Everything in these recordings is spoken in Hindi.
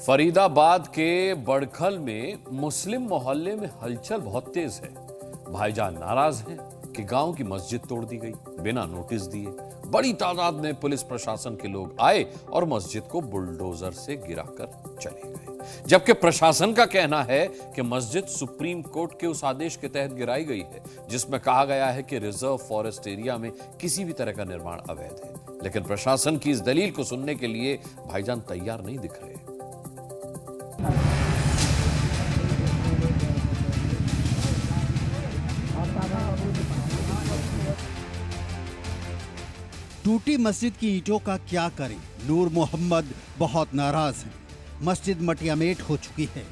फरीदाबाद के बड़खल में मुस्लिम मोहल्ले में हलचल बहुत तेज है। भाईजान नाराज हैं कि गांव की मस्जिद तोड़ दी गई बिना नोटिस दिए। बड़ी तादाद में पुलिस प्रशासन के लोग आए और मस्जिद को बुलडोजर से गिराकर चले गए, जबकि प्रशासन का कहना है कि मस्जिद सुप्रीम कोर्ट के उस आदेश के तहत गिराई गई है जिसमें कहा गया है कि रिजर्व फॉरेस्ट एरिया में किसी भी तरह का निर्माण अवैध है। लेकिन प्रशासन की इस दलील को सुनने के लिए भाईजान तैयार नहीं दिख रहे। टूटी मस्जिद की ईंटों का क्या करें? नूर मोहम्मद बहुत नाराज हैं। मस्जिद मटियामेट हो चुकी है,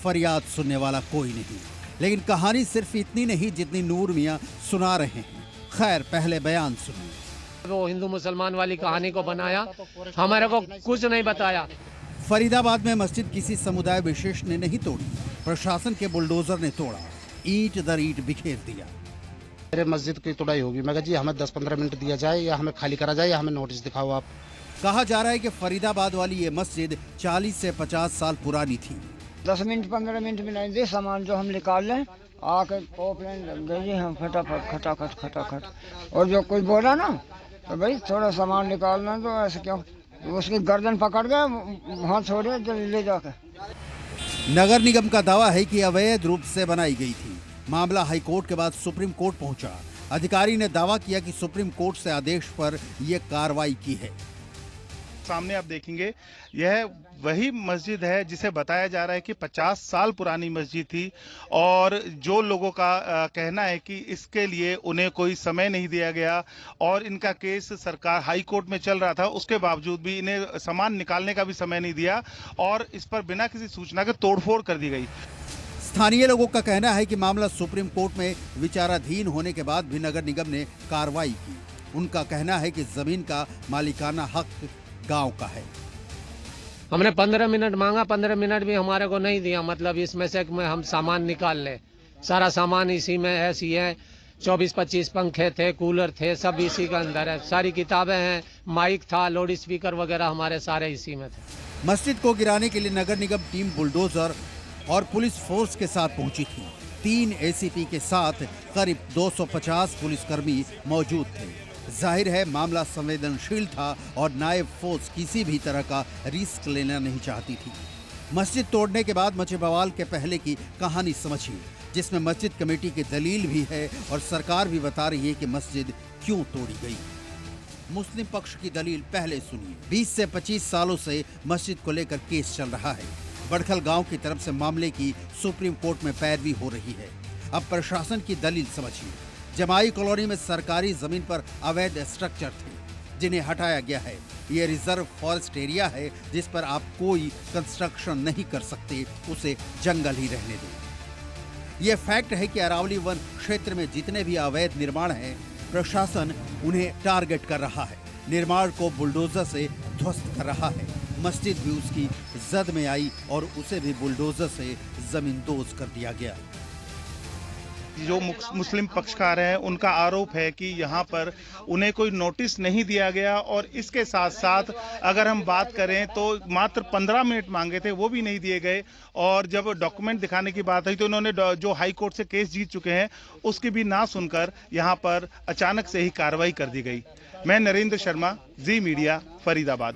फरियाद सुनने वाला कोई नहीं। लेकिन कहानी सिर्फ इतनी नहीं जितनी नूर मियां सुना रहे हैं। खैर, पहले बयान सुनिए। वो हिंदू मुसलमान वाली कहानी को बनाया, हमारे को कुछ नहीं बताया। फरीदाबाद में मस्जिद किसी समुदाय विशेष ने नहीं तोड़ी, प्रशासन के बुलडोजर ने तोड़ा, ईंट दर ईंट बिखेर दिया। मेरे मस्जिद की तोड़ाई होगी, मैं कहा जी हमें 10-15 मिनट दिया जाए या हमें खाली करा जाए या हमें नोटिस दिखाओ आप। कहा जा रहा है कि फरीदाबाद वाली ये मस्जिद 40 से 50 साल पुरानी थी। 10 मिनट 15 मिनट में नहीं दे, सामान जो हम निकाल लें आकर पोपलेन गए हम फटाफट खटाखट खटाखट। और जो कोई बोला ना तो भाई थोड़ा सामान निकालना, तो ऐसे क्यों, उसकी गर्दन पकड़ गए वहाँ छोड़े तो ले जाकर। नगर निगम का दावा है कि अवैध रूप से बनाई गई थी। मामला हाईकोर्ट के बाद सुप्रीम कोर्ट पहुंचा। अधिकारी ने दावा किया कि सुप्रीम कोर्ट से आदेश पर यह कार्रवाई की है। सामने आप देखेंगे यह वही मस्जिद है जिसे बताया जा रहा है कि 50 साल पुरानी मस्जिद थी और जो लोगों का कहना है कि इसके लिए उन्हें कोई समय नहीं दिया गया और इनका केस सरकार हाई कोर्ट में चल रहा था, उसके बावजूद भी इन्हें सामान निकालने का भी समय नहीं दिया और इस पर बिना किसी सूचना के तोड़फोड़ कर दी गई। स्थानीय लोगों का कहना है कि मामला सुप्रीम कोर्ट में विचाराधीन होने के बाद भी नगर निगम ने कार्रवाई की। उनका कहना है कि जमीन का मालिकाना हक गांव का है। हमने 15 मिनट मांगा, 15 मिनट भी हमारे को नहीं दिया। मतलब इसमें से हम सामान निकाल ले, सारा सामान इसी में ऐसी है। 24-25 पंखे थे, कूलर थे, सब इसी के अंदर है। सारी किताबें हैं, माइक था, लाउड स्पीकर वगैरह हमारे सारे इसी में थे। मस्जिद को गिराने के लिए नगर निगम टीम बुलडोजर और पुलिस फोर्स के साथ पहुंची थी। 3 एसीपी के साथ करीब 250 पुलिसकर्मी मौजूद थे। जाहिर है मामला संवेदनशील था और नायब फोर्स किसी भी तरह का रिस्क लेना नहीं चाहती थी। मस्जिद तोड़ने के बाद मचे बवाल के पहले की कहानी समझिए, जिसमें मस्जिद कमेटी की दलील भी है और सरकार भी बता रही है कि मस्जिद क्यों तोड़ी गई। मुस्लिम पक्ष की दलील पहले सुनिए। 20 से 25 सालों से मस्जिद को लेकर केस चल रहा है। बड़खल गांव की तरफ से मामले की सुप्रीम कोर्ट में पैरवी हो रही है। अब प्रशासन की दलील समझिए। जमाई कॉलोनी में सरकारी जमीन पर अवैध स्ट्रक्चर थे जिन्हें हटाया गया है। ये रिजर्व फॉरेस्ट एरिया है जिस पर आप कोई कंस्ट्रक्शन नहीं कर सकते, उसे जंगल ही रहने दें। ये फैक्ट है कि अरावली वन क्षेत्र में जितने भी अवैध निर्माण हैं, प्रशासन उन्हें टारगेट कर रहा है, निर्माण को बुलडोजर से ध्वस्त कर रहा है। मस्जिद भी उसकी जद में आई और उसे भी बुलडोजर से जमींदोज कर दिया गया। जो मुस्लिम पक्षकार हैं उनका आरोप है कि यहाँ पर उन्हें कोई नोटिस नहीं दिया गया और इसके साथ साथ अगर हम बात करें तो मात्र 15 मिनट मांगे थे, वो भी नहीं दिए गए। और जब डॉक्यूमेंट दिखाने की बात आई तो उन्होंने जो हाई कोर्ट से केस जीत चुके हैं उसकी भी ना सुनकर यहाँ पर अचानक से ही कार्रवाई कर दी गई। मैं नरेंद्र शर्मा, जी मीडिया, फरीदाबाद।